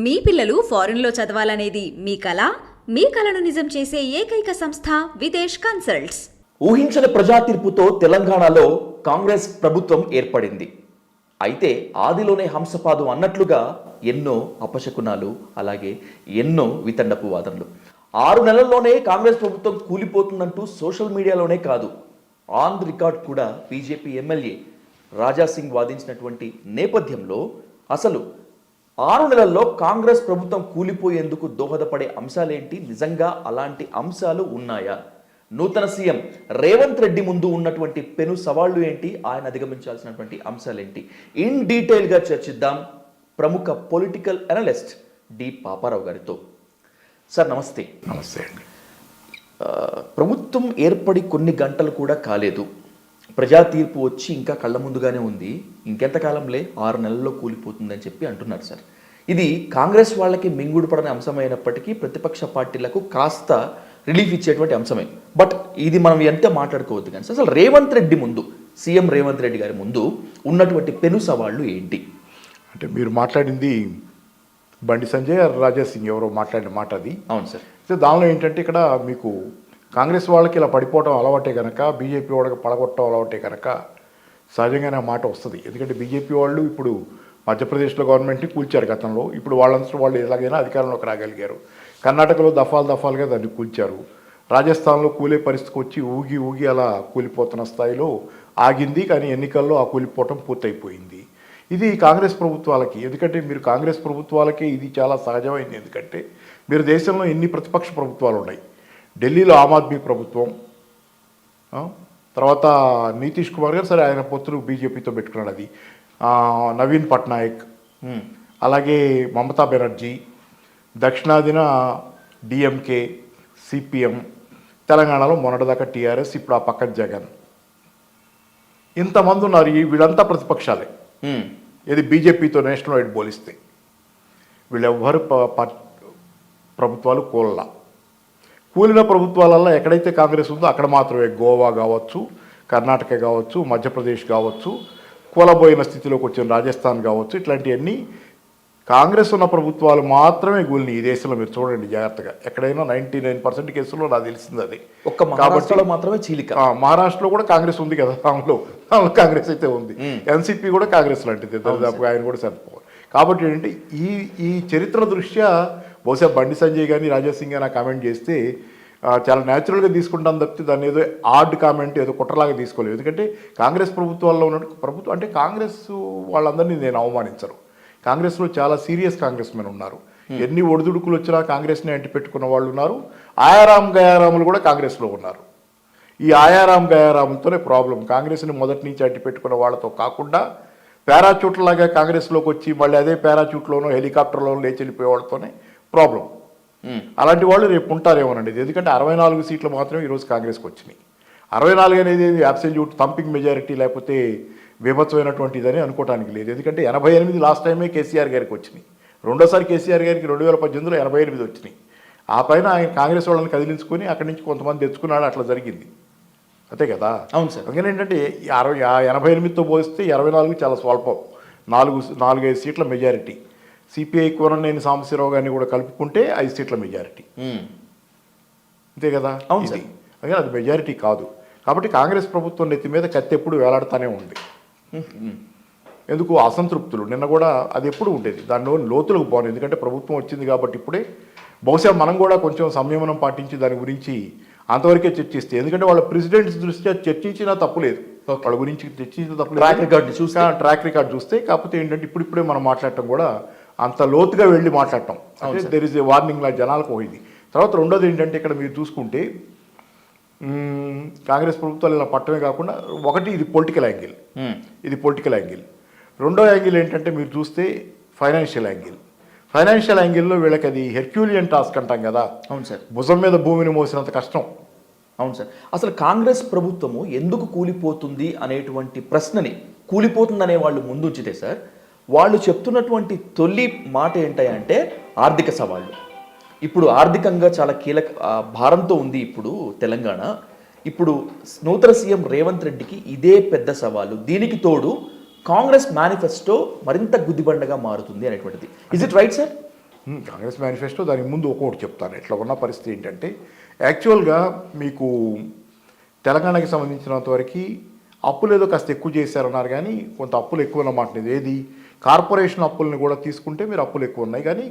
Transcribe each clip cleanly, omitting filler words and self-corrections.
మీ పిల్లలు ఫారెన్లో చదవాలనేది మీ కల? మీ కలను నిజం చేసే ఏకైక సంస్థ విదేశ్ కన్సల్ట్స్. ఊహించని ప్రజా తీర్పుతో తెలంగాణలో కాంగ్రెస్ ప్రభుత్వం ఏర్పడింది. అయితే ఆదిలోనే హంసపాదు అన్నట్లుగా ఎన్నో అపశకునాలు, అలాగే ఎన్నో వితండపు వాదనలు. 6 నెలల్లోనే కాంగ్రెస్ ప్రభుత్వం కూలిపోతుందంటూ సోషల్ మీడియాలోనే కాదు, ఆన్ ది రికార్డ్ కూడా బీజేపీ ఎమ్మెల్యే రాజాసింగ్ వాదించినటువంటి నేపథ్యంలో అసలు 6 నెలల్లో కాంగ్రెస్ ప్రభుత్వం కూలిపోయేందుకు దోహదపడే అంశాలేంటి? నిజంగా అలాంటి అంశాలు ఉన్నాయా? నూతన సీఎం రేవంత్ రెడ్డి ముందు ఉన్నటువంటి పెను సవాళ్లు ఏంటి? ఆయన అధిగమించాల్సినటువంటి అంశాలేంటి? ఇన్ డీటెయిల్గా చర్చిద్దాం ప్రముఖ పొలిటికల్ అనలిస్ట్ డి పాపారావు గారితో. సార్ నమస్తే. నమస్తే అండి. ప్రభుత్వం ఏర్పడి కొన్ని గంటలు కూడా కాలేదు, ప్రజా తీర్పు వచ్చి ఇంకా కళ్ళ ముందుగానే ఉంది. ఇంకెంతకాలంలే 6 నెలల్లో కూలిపోతుందని చెప్పి అంటున్నారు సార్. ఇది కాంగ్రెస్ వాళ్ళకి మింగుడు పడని అంశమైనప్పటికీ ప్రతిపక్ష పార్టీలకు కాస్త రిలీఫ్ ఇచ్చేటువంటి అంశమే. బట్ ఇది మనం ఎంత మాట్లాడుకోవద్దు కానీ అసలు రేవంత్ రెడ్డి ముందు, సీఎం రేవంత్ రెడ్డి గారి ముందు ఉన్నటువంటి పెను సవాళ్ళు ఏంటి? అంటే మీరు మాట్లాడింది బండి సంజయ్ రాజా సింగ్ ఎవరో మాట్లాడిన మాట అది. అవును సార్. అయితే దానిలో ఏంటంటే ఇక్కడ మీకు కాంగ్రెస్ వాళ్ళకి ఇలా పడిపోవడం అలవాటే కనుక, బీజేపీ వాళ్ళకి పడగొట్టడం అలవాటే కనుక సహజంగానే ఆ మాట వస్తుంది. ఎందుకంటే బీజేపీ వాళ్ళు ఇప్పుడు మధ్యప్రదేశ్లో గవర్నమెంట్ని కూల్చారు గతంలో, ఇప్పుడు వాళ్ళంతా వాళ్ళు ఎలాగైనా అధికారంలోకి రాగలిగారు. కర్ణాటకలో దఫాలుగా దాన్ని కూల్చారు. రాజస్థాన్లో కూలే పరిస్థితికి వచ్చి ఊగి అలా కూలిపోతున్న స్థాయిలో ఆగింది. కానీ ఎన్నికల్లో ఆ కూలిపోవటం పూర్తయిపోయింది. ఇది కాంగ్రెస్ ప్రభుత్వాలకి, ఎందుకంటే మీరు కాంగ్రెస్ ప్రభుత్వాలకే ఇది చాలా సహజమైంది. ఎందుకంటే మీరు దేశంలో ఎన్ని ప్రతిపక్ష ప్రభుత్వాలు ఉన్నాయి. ఢిల్లీలో ఆమ్ ఆద్మీ ప్రభుత్వం, తర్వాత నితీష్ కుమార్ గారు, సరే ఆయన పొత్తులు బీజేపీతో పెట్టుకున్నాడు, అది నవీన్ పట్నాయక్, అలాగే మమతా బెనర్జీ, దక్షిణాదిన డిఎంకే, సిపిఎం, తెలంగాణలో మొన్నటిదాకా టీఆర్ఎస్, ఇప్పుడు ఆ పక్కన జగన్. ఇంతమంది ఉన్నారు. వీళ్ళంతా ప్రతిపక్షాలే. ఇది బీజేపీతో నేషనల్ వైడ్ పోలిస్తే వీళ్ళెవ్వరు ప్రభుత్వాలు కూలిన ప్రభుత్వాలలో ఎక్కడైతే కాంగ్రెస్ ఉందో అక్కడ మాత్రమే గోవా కావచ్చు, కర్ణాటక కావచ్చు, మధ్యప్రదేశ్ కావచ్చు, కూలబోయిన స్థితిలోకి వచ్చిన రాజస్థాన్ కావచ్చు, ఇట్లాంటివన్నీ కాంగ్రెస్ ఉన్న ప్రభుత్వాలు మాత్రమే కూలిని. ఈ దేశంలో మీరు చూడండి జాగ్రత్తగా, ఎక్కడైనా 99% కేసుల్లో నాకు తెలిసింది అది. ఒక్క మహారాష్ట్రలో మాత్రమే చీలిక. మహారాష్ట్రలో కూడా కాంగ్రెస్ ఉంది కదా, దానిలో కాంగ్రెస్ అయితే ఉంది. ఎన్సీపీ కూడా కాంగ్రెస్ లాంటిది, దాదాపు ఆయన కూడా సరిపోవాలి. కాబట్టి ఏంటంటే ఈ చరిత్ర దృష్ట్యా బహుశా బండి సంజయ్ కానీ రాజాసింగ్ కానీ కామెంట్ చేస్తే చాలా న్యాచురల్గా తీసుకుంటాను తప్పితే దాన్ని ఏదో ఆర్డ్ కామెంట్, ఏదో కుట్రలాగా తీసుకోలేదు. ఎందుకంటే కాంగ్రెస్ ప్రభుత్వాల్లో ఉన్న ప్రభుత్వం అంటే కాంగ్రెస్ వాళ్ళందరినీ నేను అవమానించరు. కాంగ్రెస్లో చాలా సీరియస్ కాంగ్రెస్ మెన్ ఉన్నారు. ఎన్ని ఒడిదుడుకులు వచ్చినా కాంగ్రెస్ని అంటి పెట్టుకున్న వాళ్ళు ఉన్నారు. ఆయారాం గయారాములు కూడా కాంగ్రెస్లో ఉన్నారు. ఈ ఆయారాం గయారాములతోనే ప్రాబ్లం. కాంగ్రెస్ని మొదటి నుంచి అంటి పెట్టుకున్న వాళ్ళతో కాకుండా పారాచూట్లలాగా కాంగ్రెస్లోకి వచ్చి మళ్ళీ అదే పారాచూట్లోనో హెలికాప్టర్లోనో లేచి వెళ్ళిపోయే వాళ్ళతోనే ప్రాబ్లం. అలాంటి వాళ్ళు రేపు ఉంటారేమోనండి. ఎందుకంటే 64 సీట్లు మాత్రమే ఈరోజు కాంగ్రెస్కి వచ్చినాయి. 64 అనేది అబ్సల్యూట్ థంపింగ్ మెజారిటీ లేకపోతే విభత్సమైనటువంటి ఇదని అనుకోవడానికి లేదు. ఎందుకంటే 88 లాస్ట్ టైమే కేసీఆర్ గారికి వచ్చినాయి. రెండోసారి కేసీఆర్ గారికి 2018లో 88 వచ్చినాయి. ఆ పైన ఆయన కాంగ్రెస్ వాళ్ళని కదిలించుకొని అక్కడి నుంచి కొంతమంది తెచ్చుకున్నాడు, అట్లా జరిగింది. అంతే కదా. అవును సార్. అందుకని ఏంటంటే 88తో పోలిస్తే 24 చాలా స్వల్పం. 4-5 సీట్ల మెజారిటీ. సిపిఐ కోరనేని సాంబశివరావు గారిని కూడా కలుపుకుంటే 5 సీట్ల మెజారిటీ. అంతే కదా. అవును సార్. అందుకని అది మెజారిటీ కాదు. కాబట్టి కాంగ్రెస్ ప్రభుత్వం నెత్తి మీద కత్తి ఎప్పుడు వేలాడుతూనే ఉంది. ఎందుకు అసంతృప్తులు నిన్న కూడా అది ఎప్పుడు ఉండేది, దానిలో లోతులకు పోను. ఎందుకంటే ప్రభుత్వం వచ్చింది కాబట్టి ఇప్పుడే బహుశా మనం కూడా కొంచెం సంయమనం పాటించి దాని గురించి అంతవరకే చర్చిస్తే, ఎందుకంటే వాళ్ళ ప్రెసిడెంట్స్ దృష్ట్యా చర్చించినా తప్పులేదు, వాళ్ళ గురించి చర్చించిన తప్పులేదు. ట్రాక్ రికార్డ్ చూస్తే కాకపోతే ఏంటంటే ఇప్పుడిప్పుడే మనం మాట్లాడటం కూడా అంత లోతుగా వెళ్ళి మాట్లాడటం అంటే దెర్ ఇస్ ఏ వార్నింగ్ లా జనాలకు పోయింది. తర్వాత రెండోది ఏంటంటే ఇక్కడ మీరు చూసుకుంటే కాంగ్రెస్ ప్రభుత్వాలు ఇలా పట్టమే కాకుండా ఒకటి ఇది పొలిటికల్ యాంగిల్. రెండో యాంగిల్ ఏంటంటే మీరు చూస్తే ఫైనాన్షియల్ యాంగిల్లో వీళ్ళకి అది హెర్క్యూలియన్ టాస్క్ అంటాం కదా. అవును సార్. భుజం మీద భూమిని మోసినంత కష్టం. అవును సార్. అసలు కాంగ్రెస్ ప్రభుత్వము ఎందుకు కూలిపోతుంది అనేటువంటి ప్రశ్నని, కూలిపోతుందనే వాళ్ళు ముందుంచితే సార్, వాళ్ళు చెప్తున్నటువంటి తొలి మాట ఏంటంటే ఆర్థిక సవాళ్ళు. ఇప్పుడు ఆర్థికంగా చాలా కీలక భారంతో ఉంది ఇప్పుడు తెలంగాణ. ఇప్పుడు నూతన సీఎం రేవంత్ రెడ్డికి ఇదే పెద్ద సవాలు. దీనికి తోడు కాంగ్రెస్ మేనిఫెస్టో మరింత గుదిబండగా మారుతుంది అనేటువంటిది. Is it right sir? Congress manifesto దానికి ముందు ఒక్కొక్కటి చెప్తాను. ఇట్లా ఉన్న పరిస్థితి ఏంటంటే యాక్చువల్గా మీకు తెలంగాణకి సంబంధించినంత వరకు అప్పులు ఏదో కాస్త ఎక్కువ చేశారన్నారు, కానీ కొంత అప్పులు ఎక్కువ అన్నమాట. ఇది ఏది కార్పొరేషన్ అప్పుల్ని కూడా తీసుకుంటే మీరు అప్పులు ఎక్కువ ఉన్నాయి, కానీ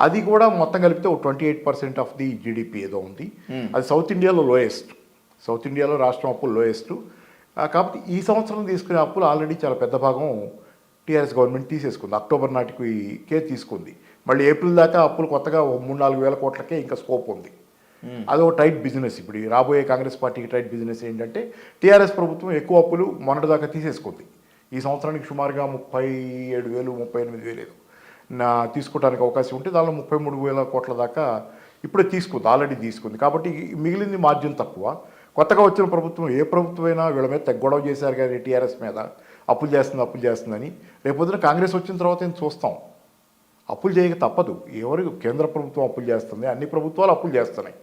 అది కూడా మొత్తం కలిపితే ఒక 28% ఆఫ్ ది జీడిపి ఏదో ఉంది. అది సౌత్ ఇండియాలో లోయెస్ట్. సౌత్ ఇండియాలో రాష్ట్రం అప్పులు లోయెస్ట్. కాబట్టి ఈ సంవత్సరం తీసుకునే అప్పులు ఆల్రెడీ చాలా పెద్ద భాగం టీఆర్ఎస్ గవర్నమెంట్ తీసేసుకుంది. అక్టోబర్ నాటికి తీసుకుంది. మళ్ళీ ఏప్రిల్ దాకా అప్పులు కొత్తగా 3-4 వేల కోట్లకే ఇంకా స్కోప్ ఉంది. అది ఒక టైట్ బిజినెస్. ఇప్పుడు ఈ రాబోయే కాంగ్రెస్ పార్టీకి టైట్ బిజినెస్ ఏంటంటే టీఆర్ఎస్ ప్రభుత్వం ఎక్కువ అప్పులు మొన్నటిదాకా తీసేసుకుంది. ఈ సంవత్సరానికి సుమారుగా 37,000 38,000 ఏదో తీసుకోవడానికి అవకాశం ఉంటే దానిలో 33,000 కోట్ల దాకా ఇప్పుడే తీసుకుంది, ఆల్రెడీ తీసుకుంది. కాబట్టి మిగిలింది మార్జిన్ తక్కువ. కొత్తగా వచ్చిన ప్రభుత్వం ఏ ప్రభుత్వం అయినా వీళ్ళ మీద గొడవ చేశారు కానీ టీఆర్ఎస్ మీద అప్పులు చేస్తుందని. రేపొద్దున కాంగ్రెస్ వచ్చిన తర్వాత ఏం చూస్తాం. అప్పులు చేయక తప్పదు. కేంద్ర ప్రభుత్వం అప్పులు చేస్తుంది, అన్ని ప్రభుత్వాలు అప్పులు చేస్తున్నాయి.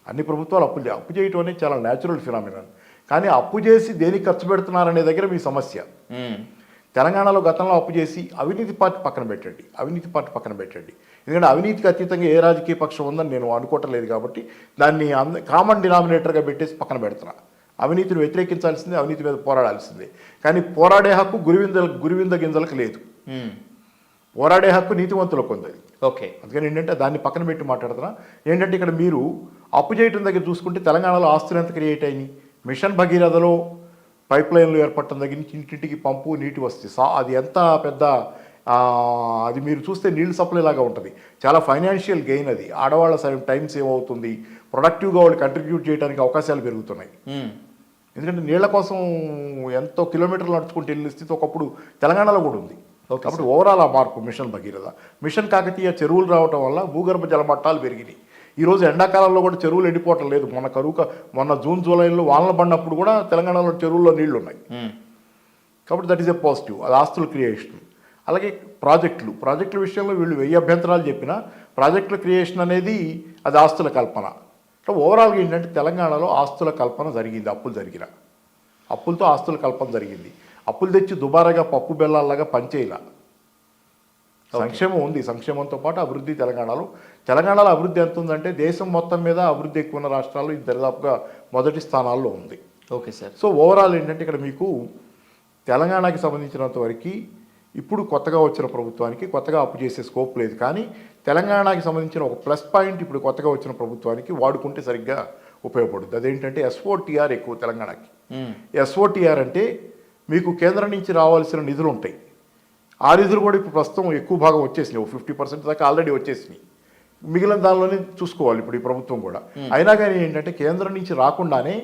అన్ని ప్రభుత్వాలు అప్పు చేయటం అనేది చాలా న్యాచురల్ ఫినామినన్. కానీ అప్పు చేసి దేనికి ఖర్చు పెడుతున్నారనే దగ్గర మీ సమస్య. తెలంగాణలో గతంలో అప్పు చేసి అవినీతి పార్టీ పక్కన పెట్టండి. ఎందుకంటే అవినీతికి అతీతంగా ఏ రాజకీయ పక్షం ఉందని నేను అనుకోవటం లేదు, కాబట్టి దాన్ని కామన్ డినామినేటర్గా పెట్టేసి పక్కన పెడుతున్నా. అవినీతిని వ్యతిరేకించాల్సిందే, అవినీతి మీద పోరాడాల్సిందే. కానీ పోరాడే హక్కు గురివింద గింజలకు లేదు. పోరాడే హక్కు నీతివంతులకు ఉంది. ఓకే. అందుకని ఏంటంటే దాన్ని పక్కన పెట్టి మాట్లాడుతున్నా. ఏంటంటే ఇక్కడ మీరు అప్పు చేయటం దగ్గర చూసుకుంటే తెలంగాణలో ఆస్తులు ఎంత క్రియేట్ అయినాయి. మిషన్ భగీరథలో పైప్ లైన్లు ఏర్పడటం దగ్గర నుంచి ఇంటింటికి పంపు నీటి వస్తుంది. అది ఎంత పెద్ద అది మీరు చూస్తే నీళ్ళు సప్లై లాగా ఉంటుంది. చాలా ఫైనాన్షియల్ గెయిన్ అది. ఆడవాళ్ళ టైం సేవ్ అవుతుంది. ప్రొడక్టివ్గా వాళ్ళు కంట్రిబ్యూట్ చేయడానికి అవకాశాలు పెరుగుతున్నాయి. ఎందుకంటే నీళ్ల కోసం ఎంతో కిలోమీటర్లు నడుచుకుంటూ వెళ్ళిన స్థితి ఒకప్పుడు తెలంగాణలో కూడా ఉంది. కాబట్టి ఓవరాల్ ఆ మార్పు మిషన్ భగీరథ, మిషన్ కాకతీయ చెరువులు రావటం వల్ల భూగర్భ జల మట్టాలు పెరిగినాయి. ఈరోజు ఎండాకాలంలో కూడా చెరువులు ఎండిపోవటం లేదు. మొన్న జూన్ జూలైలో వానలు పడినప్పుడు కూడా తెలంగాణలో చెరువుల్లో నీళ్లు ఉన్నాయి. కాబట్టి దట్ ఈస్ ఎ పాజిటివ్. అది ఆస్తుల క్రియేషన్. అలాగే ప్రాజెక్టుల విషయంలో వీళ్ళు 1000 అభ్యంతరాలు చెప్పినా ప్రాజెక్టుల క్రియేషన్ అనేది అది ఆస్తుల కల్పన. ఓవరాల్గా ఏంటంటే తెలంగాణలో ఆస్తుల కల్పన జరిగింది. అప్పులతో ఆస్తుల కల్పన జరిగింది. అప్పులు తెచ్చి దుబారాగా పప్పు బెల్లాల్లాగా పనిచేయాల. సంక్షేమం ఉంది. సంక్షేమంతో పాటు అభివృద్ధి తెలంగాణలో అభివృద్ధి ఎంత ఉందంటే దేశం మొత్తం మీద అభివృద్ధి ఎక్కువ ఉన్న రాష్ట్రాల్లో ఇది దరిదాపుగా మొదటి స్థానాల్లో ఉంది. Okay sir. సో ఓవరాల్ ఏంటంటే ఇక్కడ మీకు తెలంగాణకి సంబంధించినంత వరకు ఇప్పుడు కొత్తగా వచ్చిన ప్రభుత్వానికి కొత్తగా అప్పు చేసే స్కోప్ లేదు. కానీ తెలంగాణకి సంబంధించిన ఒక ప్లస్ పాయింట్ ఇప్పుడు కొత్తగా వచ్చిన ప్రభుత్వానికి వాడుకుంటే సరిగ్గా ఉపయోగపడుతుంది. అదేంటంటే SOTR ఎక్కువ తెలంగాణకి. SOTR అంటే మీకు కేంద్రం నుంచి రావాల్సిన నిధులు ఉంటాయి. ఆ నిధులు కూడా ఇప్పుడు ప్రస్తుతం ఎక్కువ భాగం వచ్చేసినాయి. 50% దాకా ఆల్రెడీ వచ్చేసినాయి. మిగిలిన దానిలోనే చూసుకోవాలి ఇప్పుడు ఈ ప్రభుత్వం కూడా. అయినా కానీ ఏంటంటే కేంద్రం నుంచి రాకుండానే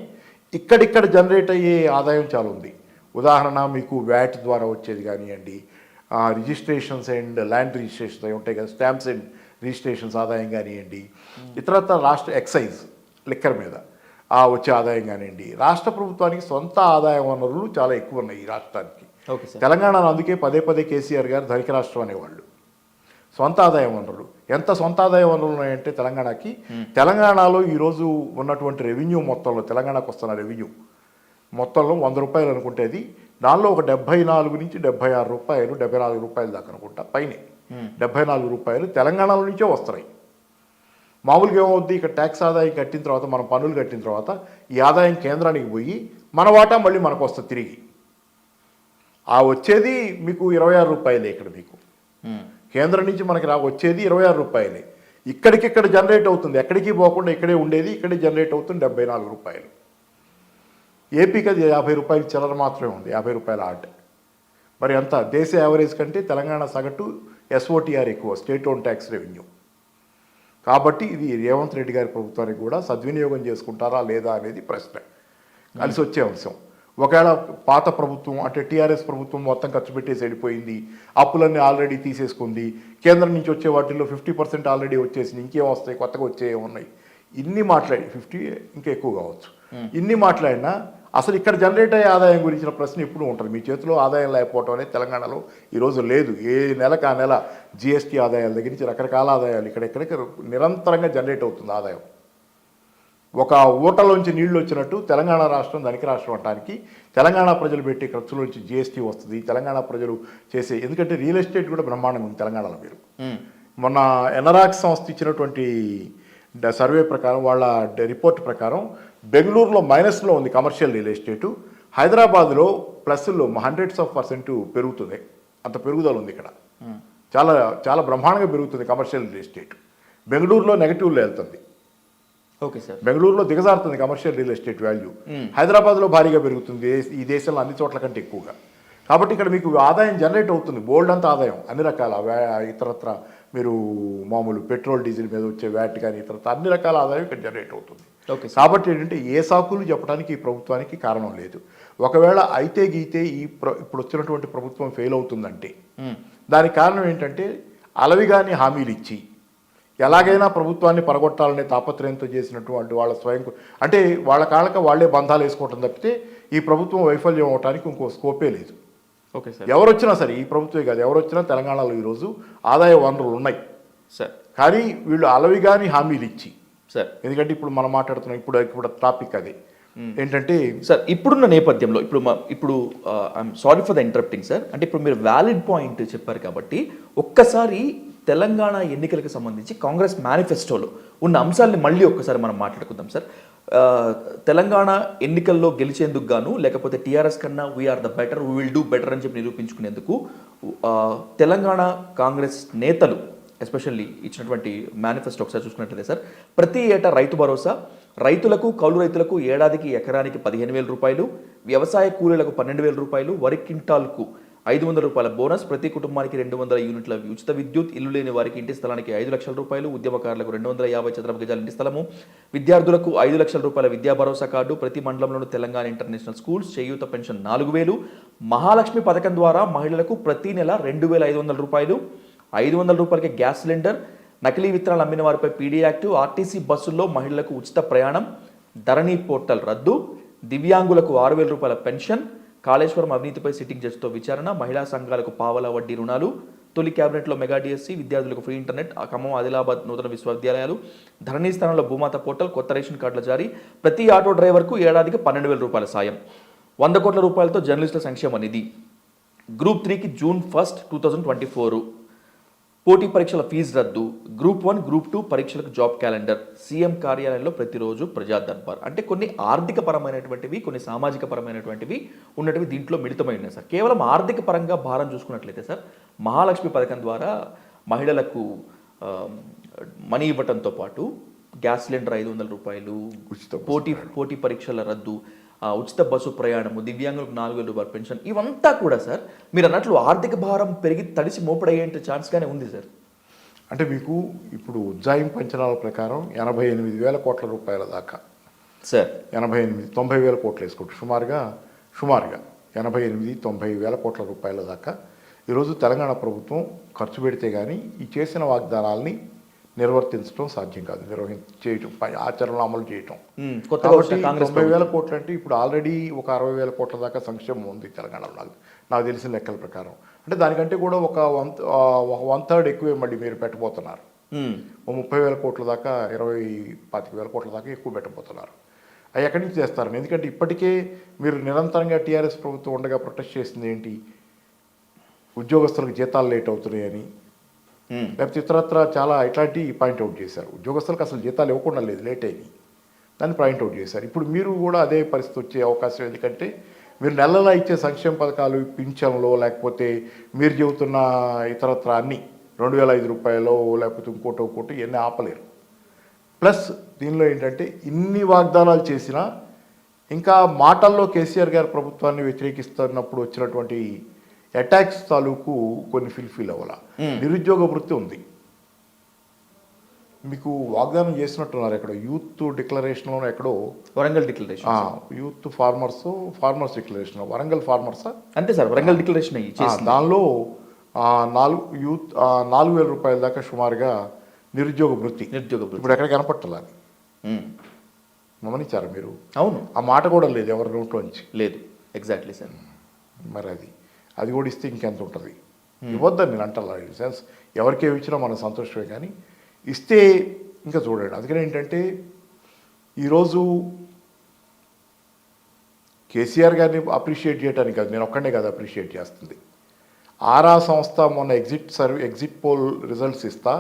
ఇక్కడిక్కడ జనరేట్ అయ్యే ఆదాయం చాలా ఉంది. ఉదాహరణ మీకు వ్యాట్ ద్వారా వచ్చేది కానివ్వండి, రిజిస్ట్రేషన్స్ అండ్ ల్యాండ్ రిజిస్ట్రేషన్స్ అవి ఉంటాయి కదా, స్టాంప్స్ అండ్ రిజిస్ట్రేషన్స్ ఆదాయం కానివ్వండి, ఇతరత్ర రాష్ట్ర ఎక్సైజ్ లిక్కర్ మీద వచ్చే ఆదాయం కానివ్వండి. రాష్ట్ర ప్రభుత్వానికి సొంత ఆదాయ వనరులు చాలా ఎక్కువ ఉన్నాయి ఈ రాష్ట్రానికి. తెలంగాణలో అందుకే పదే కేసీఆర్ గారు ధనిక రాష్ట్రం అనేవాళ్ళు. సొంత ఆదాయ వనరులు ఎంత సొంత ఆదాయ వనరులు ఉన్నాయంటే తెలంగాణలో ఈరోజు ఉన్నటువంటి రెవెన్యూ మొత్తంలో తెలంగాణకు వస్తున్న రెవెన్యూ మొత్తంలో 100 రూపాయలు అనుకుంటేది దానిలో ఒక 74 నుంచి 76 రూపాయలు 74 రూపాయలు దాకా అనుకుంటా పైనే 74 రూపాయలు తెలంగాణలో నుంచే వస్తున్నాయి. మామూలుగా ఏమవుద్ది, ఇక్కడ ట్యాక్స్ ఆదాయం కట్టిన తర్వాత మనం పన్నులు కట్టిన తర్వాత ఈ ఆదాయం కేంద్రానికి పోయి మన వాటా మళ్ళీ మనకు వస్తుంది తిరిగి. ఆ వచ్చేది మీకు 26 రూపాయలే. ఇక్కడ మీకు కేంద్రం నుంచి మనకి వచ్చేది 26 రూపాయలే. ఇక్కడికిక్కడ జనరేట్ అవుతుంది, ఎక్కడికి పోకుండా ఇక్కడే ఉండేది, ఇక్కడే జనరేట్ అవుతుంది 74 రూపాయలు. ఏపీకి అది 50 రూపాయలు చిల్లర మాత్రమే ఉంది, 50 రూపాయల ఆర్ట్. మరి అంత దేశ యావరేజ్ కంటే తెలంగాణ సగటు SOTR ఎక్కువ, స్టేట్ ఓన్ ట్యాక్స్ రెవెన్యూ. కాబట్టి ఇది రేవంత్ రెడ్డి గారి ప్రభుత్వానికి కూడా సద్వినియోగం చేసుకుంటారా లేదా అనేది ప్రశ్న, కలిసి వచ్చే అంశం. ఒకవేళ పాత ప్రభుత్వం అంటే టీఆర్ఎస్ ప్రభుత్వం మొత్తం ఖర్చు పెట్టేసి వెళ్ళిపోయింది, అప్పులన్నీ ఆల్రెడీ తీసేసుకుంది, కేంద్రం నుంచి వచ్చే వాటిల్లో 50% ఆల్రెడీ వచ్చేసింది, ఇంకేం వస్తాయి, కొత్తగా వచ్చే ఉన్నాయి, ఇన్ని మాట్లాడి 50 ఇంకా ఎక్కువ కావచ్చు. ఇన్ని మాట్లాడినా అసలు ఇక్కడ జనరేట్ అయ్యే ఆదాయం గురించిన ప్రశ్న ఎప్పుడు ఉంటుంది. మీ చేతిలో ఆదాయం లేకపోవటం అనేది తెలంగాణలో ఈరోజు లేదు. ఏ నెలకు ఆ నెల GST ఆదాయాల దగ్గర నుంచి రకరకాల ఆదాయాలు ఇక్కడెక్కడికి నిరంతరంగా జనరేట్ అవుతుంది ఆదాయం. ఒక ఊటలోంచి నీళ్లు వచ్చినట్టు తెలంగాణ రాష్ట్రం ధనిక రాష్ట్రం అనడానికి తెలంగాణ ప్రజలు పెట్టే ఖర్చులోంచి GST వస్తుంది. తెలంగాణ ప్రజలు చేసే, ఎందుకంటే రియల్ ఎస్టేట్ కూడా బ్రహ్మాండంగా ఉంది తెలంగాణలో. మీరు మొన్న ఎనరాక్స్ సంస్థ ఇచ్చినటువంటి సర్వే ప్రకారం వాళ్ళ రిపోర్ట్ ప్రకారం బెంగళూరులో మైనస్లో ఉంది కమర్షియల్ రియల్ ఎస్టేటు, హైదరాబాద్లో ప్లస్లో 100% పెరుగుతుంది. అంత పెరుగుదల ఉంది ఇక్కడ. చాలా చాలా బ్రహ్మాండంగా పెరుగుతుంది కమర్షియల్ రియల్ ఎస్టేట్. బెంగళూరులో నెగటివ్లో వెళ్తుంది. Okay sir. బెంగళూరులో దిగజారుతుంది కమర్షియల్ రియల్ ఎస్టేట్ వాల్యూ. హైదరాబాద్లో భారీగా పెరుగుతుంది ఈ దేశంలో అన్ని చోట్ల కంటే ఎక్కువగా. కాబట్టి ఇక్కడ మీకు ఆదాయం జనరేట్ అవుతుంది, బోల్డ్ అంత ఆదాయం, అన్ని రకాల ఇతరత్ర మీరు మామూలు పెట్రోల్ డీజిల్ మీద వచ్చే వ్యాట్ కానీ ఇతరత్ర అన్ని రకాల ఆదాయం ఇక్కడ జనరేట్ అవుతుంది. ఓకే. కాబట్టి ఏంటంటే ఏ సాకులు చెప్పడానికి ఈ ప్రభుత్వానికి కారణం లేదు. ఒకవేళ అయితే గీతే ఇప్పుడు వచ్చినటువంటి ప్రభుత్వం ఫెయిల్ అవుతుందంటే దానికి కారణం ఏంటంటే అలవిగాని హామీలు ఇచ్చి ఎలాగైనా ప్రభుత్వాన్ని పరగొట్టాలనే తాపత్రయంతో చేసినటువంటి వాళ్ళ అంటే వాళ్ళ కాళ్ళక వాళ్లే బంధాలు వేసుకోవటం తప్పితే ఈ ప్రభుత్వం వైఫల్యం అవడానికి ఇంకో స్కోపే లేదు. Okay sir. ఎవరు వచ్చినా సరే, ఈ ప్రభుత్వమే కాదు, ఎవరు వచ్చినా తెలంగాణలో ఈరోజు ఆదాయ వనరులు ఉన్నాయి సార్. కానీ వీళ్ళు అలవిగాని హామీలు ఇచ్చి సార్, ఎందుకంటే ఇప్పుడు మనం మాట్లాడుతున్నాం ఇప్పుడు టాపిక్ అదే ఏంటంటే సార్ ఇప్పుడున్న నేపథ్యంలో ఇప్పుడు I'm sorry for the interrupting sir, అంటే ఇప్పుడు మీరు వ్యాలిడ్ పాయింట్ చెప్పారు కాబట్టి ఒక్కసారి తెలంగాణ ఎన్నికలకు సంబంధించి కాంగ్రెస్ మేనిఫెస్టోలో ఉన్న అంశాలని మళ్ళీ ఒక్కసారి మనం మాట్లాడుకుందాం సార్. తెలంగాణ ఎన్నికల్లో గెలిచేందుకు గాను లేకపోతే టీఆర్ఎస్ కన్నా we're the better, we will do better అని చెప్పి నిరూపించుకునేందుకు తెలంగాణ కాంగ్రెస్ నేతలు ఎస్పెషల్లీ ఇచ్చినటువంటి మేనిఫెస్టో ఒకసారి చూసుకున్నట్లయితే సార్, ప్రతి ఏటా రైతు భరోసా, రైతులకు కౌలు రైతులకు ఏడాదికి ఎకరానికి 15,000 రూపాయలు, వ్యవసాయ కూలీలకు 12,000 రూపాయలు, వరి క్వింటాల్కు 500 రూపాయల బోనస్, ప్రతి కుటుంబానికి 200 యూనిట్ల ఉచిత విద్యుత్, ఇల్లు లేని వారికి ఇంటి స్థలానికి 5 లక్షల రూపాయలు, ఉద్యమకారులకు 250 చదరపు గజాల ఇంటి స్థలము, విద్యార్థులకు 5 లక్షల రూపాయల విద్యా భరోసా కార్డు, ప్రతి మండలంలోనూ తెలంగాణ ఇంటర్నేషనల్ స్కూల్స్, చేయూత పెన్షన్ 4,000, మహాలక్ష్మి పథకం ద్వారా మహిళలకు ప్రతి నెల 2,500 రూపాయలు, 500 రూపాయలకి గ్యాస్ సిలిండర్, నకిలీ విత్తనాలు అమ్మిన వారిపై పీడీ యాక్టు, ఆర్టీసీ బస్సుల్లో మహిళలకు ఉచిత ప్రయాణం, ధరణి పోర్టల్ రద్దు, దివ్యాంగులకు 6,000 రూపాయల పెన్షన్, కాళేశ్వరం అవినీతిపై సిట్టింగ్ జడ్జితో విచారణ, మహిళా సంఘాలకు పావలా వడ్డీ రుణాలు, తొలి క్యాబినెట్లో మెగా డిఎస్సీ, విద్యార్థులకు ఫ్రీ ఇంటర్నెట్, ఖమ్మం ఆదిలాబాద్ నూతన విశ్వవిద్యాలయాలు, ధరణి స్థానంలో భూమాత పోర్టల్, కొత్త రేషన్ కార్డుల జారీ, ప్రతి ఆటో డ్రైవర్కు ఏడాదికి 12,000 రూపాయల సాయం, 100 కోట్ల రూపాయలతో జర్నలిస్టుల సంక్షేమ నిధి, గ్రూప్ 3కి June 1, 2024, పోటీ పరీక్షల ఫీజు రద్దు, గ్రూప్ 1, గ్రూప్ 2 పరీక్షలకు జాబ్ క్యాలెండర్, సీఎం కార్యాలయంలో ప్రతిరోజు ప్రజా దర్బార్. అంటే కొన్ని ఆర్థిక పరమైనటువంటివి, కొన్ని సామాజిక పరమైనటువంటివి ఉన్నటివి దీంట్లో మిళితమై ఉన్నాయి సార్. కేవలం ఆర్థిక పరంగా భారం చూసుకున్నట్లయితే సార్, మహాలక్ష్మి పథకం ద్వారా మహిళలకు మనీ ఇవ్వటంతో పాటు గ్యాస్ సిలిండర్ 500 రూపాయలు, పోటీ పరీక్షల రద్దు, ఉచిత బస్సు ప్రయాణము, దివ్యాంగులకు 4,000 రూపాయల పెన్షన్, ఇవంతా కూడా సార్ మీరు అన్నట్లు ఆర్థిక భారం పెరిగి తడిసి మోపడయ్యే ఛాన్స్గానే ఉంది సార్. అంటే మీకు ఇప్పుడు ఉజ్జాయింపు అంచనాల ప్రకారం 88,000 కోట్ల రూపాయల దాకా సార్, 90,000 కోట్లు వేసుకుంటారు సుమారుగా 88,90,000 కోట్ల రూపాయల దాకా ఈరోజు తెలంగాణ ప్రభుత్వం ఖర్చు పెడితే కానీ ఈ చేసిన వాగ్దానాల్ని నిర్వర్తించడం సాధ్యం కాదు, చేయటం ఆచరణలో అమలు చేయటం. 90,000 కోట్లు అంటే ఇప్పుడు ఆల్రెడీ ఒక 60,000 కోట్ల దాకా సంక్షేమం ఉంది తెలంగాణలో నాకు తెలిసిన లెక్కల ప్రకారం. అంటే దానికంటే కూడా ఒక 1/3 ఎక్కువే మళ్ళీ మీరు పెట్టబోతున్నారు. 30,000 కోట్ల దాకా 25,000 కోట్ల దాకా ఎక్కువ పెట్టబోతున్నారు. అవి ఎక్కడి నుంచి చేస్తారు? ఎందుకంటే ఇప్పటికే మీరు నిరంతరంగా టీఆర్ఎస్ ప్రభుత్వం ఉండగా ప్రొటెస్ట్ చేసింది ఏంటి? ఉద్యోగస్తులకు జీతాలు లేట్ అవుతున్నాయని, లేకపోతే ఇతరత్ర చాలా ఇట్లాంటి పాయింట్అవుట్ చేశారు. ఉద్యోగస్తులకు అసలు జీతాలు ఇవ్వకుండా లేదు, లేట్ అయ్యి దాన్ని పాయింట్అవుట్ చేశారు. ఇప్పుడు మీరు కూడా అదే పరిస్థితి వచ్చే అవకాశం, ఎందుకంటే మీరు నెలలా ఇచ్చే సంక్షేమ పథకాలు, పింఛన్లో లేకపోతే మీరు చెబుతున్న ఇతరత్ర అన్నీ 2,005 రూపాయలు లేకపోతే ఇంకోటి ఇవన్నీ ఆపలేరు. ప్లస్ దీనిలో ఏంటంటే ఇన్ని వాగ్దానాలు చేసినా ఇంకా మాటల్లో కేసీఆర్ గారి ప్రభుత్వాన్ని వ్యతిరేకిస్తున్నప్పుడు వచ్చినటువంటి అటాక్స్ తాలూకు కొన్ని ఫిల్ అవ్వాల. నిరుద్యోగ వృత్తి ఉంది, మీకు వాగ్దానం చేసినట్టున్నారు ఎక్కడో యూత్ డిక్లరేషన్లో, ఎక్కడో Warangal declaration, youth farmers declaration, Warangal ఫార్మర్సా అంతే సార్, వరంగల్ డిక్లరేషన్ దానిలో 4,000 రూపాయల దాకా సుమారుగా నిరుద్యోగ వృత్తి ఇప్పుడు ఎక్కడ కనపట్టాలని గమనించారా మీరు? అవును, ఆ మాట కూడా లేదు ఎవరి నోట్లోంచి లేదు. Exactly sir. మరి అది కూడా ఇస్తే ఇంకెంత ఉంటుంది? ఇవ్వద్దని నేను అంటాను. సెన్స్ ఎవరికి ఇచ్చినా మనం సంతోషమే, కానీ ఇస్తే ఇంకా చూడండి. అందుకని ఏంటంటే ఈరోజు కేసీఆర్ గారిని అప్రిషియేట్ చేయడానికి కాదు, నేను ఒక్కడే కాదు అప్రిషియేట్ చేస్తుంది, ఆరా సంస్థ మొన్న ఎగ్జిట్ పోల్ రిజల్ట్స్ ఇస్తా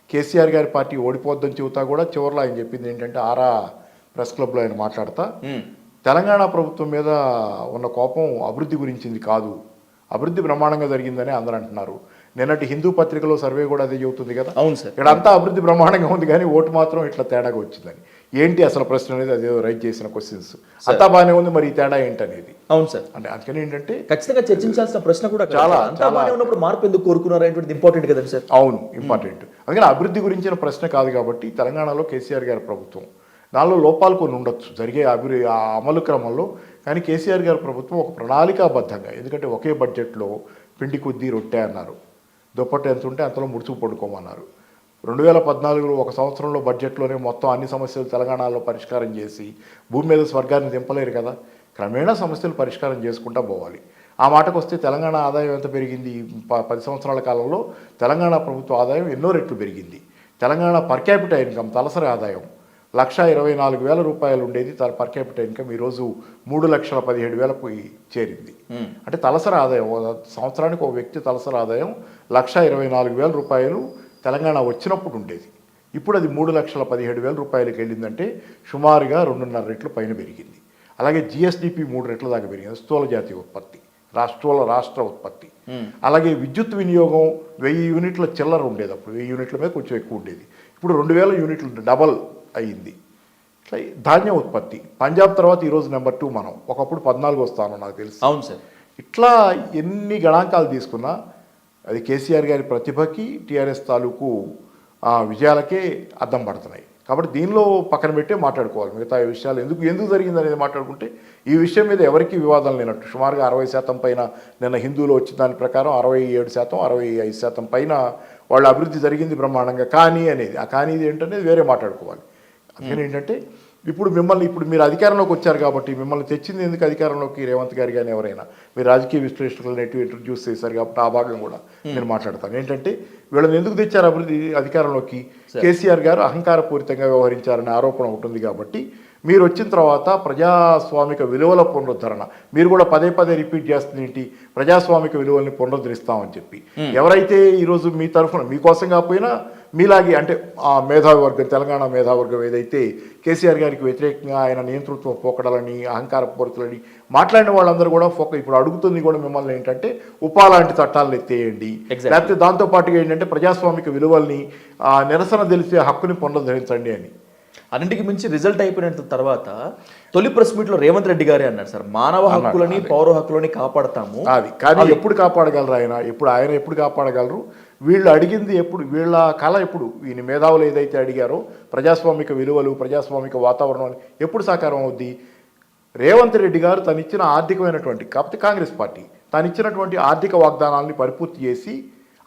కేసీఆర్ గారి పార్టీ ఓడిపోద్దని చెబుతా కూడా చివరిలో ఆయన చెప్పింది ఏంటంటే ఆరా ప్రెస్ క్లబ్లో ఆయన మాట్లాడతా తెలంగాణ ప్రభుత్వం మీద ఉన్న కోపం అభివృద్ధి గురించింది కాదు, అభివృద్ధి బ్రహ్మాండంగా జరిగిందని అందరూ అంటున్నారు. నిన్నటి హిందూ పత్రికలో సర్వే కూడా అదే చెబుతుంది కదా. అవును సార్. ఇక్కడ అంతా అభివృద్ధి బ్రహ్మాండంగా ఉంది కానీ ఓటు మాత్రం ఇట్లా తేడాగా వచ్చిందని. ఏంటి అసలు ప్రశ్న అనేది అదే రైట్ చేసిన క్వశ్చన్స్. అంతా బాగానే ఉంది, మరి ఈ తేడా ఏంటనేది. అవును సార్. అంటే అందుకని ఏంటంటే ఖచ్చితంగా చర్చించాల్సిన ప్రశ్న కూడా చాలా ఉన్నప్పుడు మార్పు ఎందుకు కోరుకున్నారు అనేటువంటిది ఇంపార్టెంట్ కదండి సార్. అవును, ఇంపార్టెంట్. అందుకని అభివృద్ధి గురించిన ప్రశ్న కాదు కాబట్టి తెలంగాణలో కేసీఆర్ గారి ప్రభుత్వం దానిలో లోపాలు కొన్ని ఉండొచ్చు జరిగే ఆ అమలు క్రమంలో. కానీ కేసీఆర్ గారి ప్రభుత్వం ఒక ప్రణాళికాబద్ధంగా, ఎందుకంటే ఒకే బడ్జెట్లో పిండి కొద్దీ రొట్టె అన్నారు, దుప్పట్టు ఎంత ఉంటే అంతలో ముడుచుకు పడుకోమన్నారు. 2014లో ఒక సంవత్సరంలో బడ్జెట్లోనే మొత్తం అన్ని సమస్యలు తెలంగాణలో పరిష్కారం చేసి భూమి మీద స్వర్గాన్ని దింపలేరు కదా. క్రమేణా సమస్యలు పరిష్కారం చేసుకుంటూ పోవాలి. ఆ మాటకు వస్తే తెలంగాణ ఆదాయం ఎంత పెరిగింది? 10 సంవత్సరాల కాలంలో తెలంగాణ ప్రభుత్వ ఆదాయం ఎన్నో రెట్లు పెరిగింది. తెలంగాణ పర్ క్యాపిటల్ ఇన్కమ్ తలసరి ఆదాయం 1,24,000 రూపాయలు ఉండేది. పర్ క్యాపిటల్ ఇన్కమ్ ఈరోజు 3,17,000 చేరింది. అంటే తలసరి ఆదాయం సంవత్సరానికి ఒక వ్యక్తి తలసరి ఆదాయం 1,24,000 రూపాయలు తెలంగాణ వచ్చినప్పుడు ఉండేది. ఇప్పుడు అది 3,17,000 రూపాయలకి వెళ్ళిందంటే సుమారుగా 2.5 రెట్లు పైన పెరిగింది. అలాగే జిఎస్డిపి 3 రెట్ల దాకా పెరిగింది. స్థూల జాతీయ ఉత్పత్తి, రాష్ట్ర ఉత్పత్తి. అలాగే విద్యుత్ వినియోగం 1000 యూనిట్ల చిల్లర ఉండేది. అప్పుడు 1000 యూనిట్ల మీద కొంచెం ఎక్కువ ఉండేది. ఇప్పుడు 2,000 యూనిట్లు డబల్ అయ్యింది. ఇట్లా ధాన్యం ఉత్పత్తి పంజాబ్ తర్వాత ఈరోజు నెంబర్ 2 మనం. ఒకప్పుడు 14 స్థానం నాకు తెలుసు. అవును సార్. ఇట్లా ఎన్ని గణాంకాలు తీసుకున్నా అది కేసీఆర్ గారి ప్రతిభకి టీఆర్ఎస్ తాలూకు విజయాలకే అద్దం పడుతున్నాయి. కాబట్టి దీనిలో పక్కన పెట్టే మాట్లాడుకోవాలి. మిగతా విషయాలు ఎందుకు జరిగింది అనేది మాట్లాడుకుంటే ఈ విషయం మీద ఎవరికీ వివాదం లేనట్టు. సుమారుగా 60% పైన నిన్న హిందువులు వచ్చిన దాని ప్రకారం 67%, 65% పైన వాళ్ళ అభివృద్ధి జరిగింది బ్రహ్మాండంగా. కానీ అనేది ఆ కానీ ఏంటనేది వేరే మాట్లాడుకోవాలి. అందుకని ఏంటంటే ఇప్పుడు మీరు అధికారంలోకి వచ్చారు కాబట్టి మిమ్మల్ని తెచ్చింది ఎందుకు అధికారంలోకి రేవంత్ గారు కానీ ఎవరైనా మీరు రాజకీయ విశ్లేషకులు ఇంట్రడ్యూస్ చేశారు కాబట్టి ఆ భాగం కూడా నేను మాట్లాడతాను. ఏంటంటే వీళ్ళని ఎందుకు తెచ్చారు అధికారంలోకి? కేసీఆర్ గారు అహంకారపూరితంగా వ్యవహరించారనే ఆరోపణ ఉంటుంది కాబట్టి మీరు వచ్చిన తర్వాత ప్రజాస్వామిక విలువల పునరుద్ధరణ మీరు కూడా పదే రిపీట్ చేస్తుంది ఏంటి? ప్రజాస్వామిక విలువల్ని పునరుద్ధరిస్తామని చెప్పి ఎవరైతే ఈరోజు మీ తరఫున మీకోసం కాకపోయినా మీలాగే అంటే ఆ మేధావి వర్గం తెలంగాణ మేధావర్గం ఏదైతే కేసీఆర్ గారికి వ్యతిరేకంగా ఆయన నియంతృత్వ పోకడలని అహంకారపూరితులని మాట్లాడిన వాళ్ళందరూ కూడా ఇప్పుడు అడుగుతుంది కూడా మిమ్మల్ని ఏంటంటే లాంటి చట్టాలను ఎత్తేయండి, లేకపోతే దాంతోపాటుగా ఏంటంటే ప్రజాస్వామిక విలువల్ని నిరసన తెలిసే హక్కుని పునరుద్ధరించండి అని. అన్నింటికి మించి రిజల్ట్ అయిపోయిన తర్వాత తొలి ప్రెస్ మీట్లో రేవంత్ రెడ్డి గారే అన్నారు సార్, మానవ హక్కులని పౌర హక్కులని కాపాడతాము. అది కానీ ఎప్పుడు కాపాడగలరు ఆయన ఎప్పుడు కాపాడగలరు? వీళ్ళు అడిగింది ఎప్పుడు? వీళ్ళ కళ ఎప్పుడు? ఈయన మేధావులు ఏదైతే అడిగారో ప్రజాస్వామిక విలువలు ప్రజాస్వామిక వాతావరణం ఎప్పుడు సాకారం అవుద్ది? రేవంత్ రెడ్డి గారు తనిచ్చిన ఆర్థికమైనటువంటి కాకపోతే కాంగ్రెస్ పార్టీ తనిచ్చినటువంటి ఆర్థిక వాగ్దానాలని పరిపూర్తి చేసి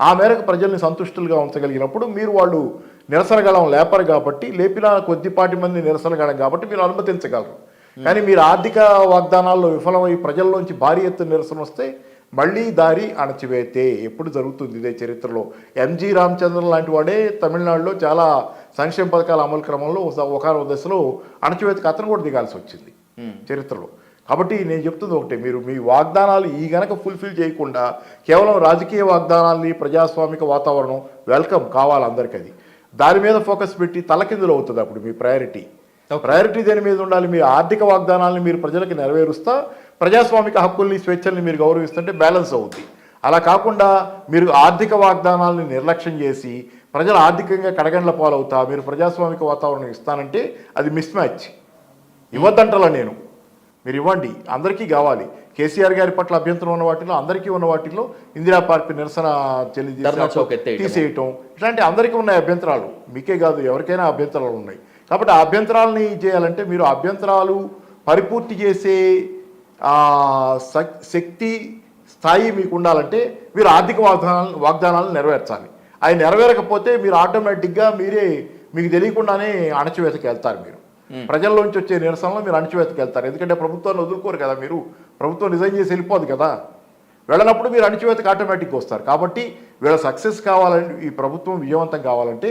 ఆ మేరకు ప్రజల్ని సంతుష్టులుగా ఉంచగలిగినప్పుడు మీరు వాళ్ళు నిరసనగలం లేపరు కాబట్టి లేపిన కొద్దిపాటి మంది నిరసనగలం కాబట్టి మీరు అనుమతించగలరు. కానీ మీరు ఆర్థిక వాగ్దానాల్లో విఫలమై ప్రజల్లోంచి భారీ ఎత్తున నిరసన వస్తే మళ్ళీ దారి అణచివేతే ఎప్పుడు జరుగుతుంది ఇదే చరిత్రలో. ఎంజి రామచంద్రన్ లాంటి వాడే తమిళనాడులో చాలా సంక్షేమ పథకాల అమలు క్రమంలో ఒకనొక దశలో అణచివేతకు అతను కూడా దిగాల్సి వచ్చింది చరిత్రలో. కాబట్టి నేను చెప్తుంది ఒకటే, మీరు మీ వాగ్దానాలు ఈ గనక ఫుల్ఫిల్ చేయకుండా కేవలం రాజకీయ వాగ్దానాల్ని ప్రజాస్వామిక వాతావరణం వెల్కమ్ కావాలి అందరికీ, అది దాని మీద ఫోకస్ పెట్టి తలకిందులు అవుతుంది. అప్పుడు మీ ప్రయారిటీ దేని మీద ఉండాలి? మీ ఆర్థిక వాగ్దానాలను మీరు ప్రజలకు నెరవేరుస్తా ప్రజాస్వామిక హక్కుల్ని స్వేచ్ఛల్ని మీరు గౌరవిస్తుంటే బ్యాలెన్స్ అవుద్ది. అలా కాకుండా మీరు ఆర్థిక వాగ్దానాలని నిర్లక్ష్యం చేసి ప్రజలు ఆర్థికంగా కడగండ్ల పాలవుతా మీరు ప్రజాస్వామిక వాతావరణం ఇస్తానంటే అది మిస్ మ్యాచ్. ఇవ్వద్దంటలా నేను, మీరు ఇవ్వండి, అందరికీ కావాలి. కేసీఆర్ గారి పట్ల అభ్యంతరం ఉన్న వాటిలో అందరికీ ఉన్న వాటిల్లో ఇందిరా పార్క్ నిరసన తీసేయటం ఇట్లాంటి అందరికీ ఉన్నాయి అభ్యంతరాలు. మీకే కాదు ఎవరికైనా అభ్యంతరాలు ఉన్నాయి. కాబట్టి ఆ అభ్యంతరాలని చేయాలంటే మీరు అభ్యంతరాలు పరిపూర్తి చేసే శక్తి స్థాయి మీకు ఉండాలంటే మీరు ఆర్థిక వాగ్దానాలను నెరవేర్చాలి. అవి నెరవేరకపోతే మీరు ఆటోమేటిక్గా మీకు తెలియకుండానే అణచివేతకి వెళ్తారు. మీరు ప్రజల్లోంచి వచ్చే నిరసనలో మీరు అణచివేతకి వెళ్తారు. ఎందుకంటే ప్రభుత్వాన్ని వదులుకోరు కదా, మీరు ప్రభుత్వం రిజైన్ చేసి వెళ్ళిపోదు కదా. వెళ్ళినప్పుడు మీరు అణచివేతకి ఆటోమేటిక్గా వస్తారు. కాబట్టి వీళ్ళ సక్సెస్ కావాలంటే ఈ ప్రభుత్వం విజయవంతం కావాలంటే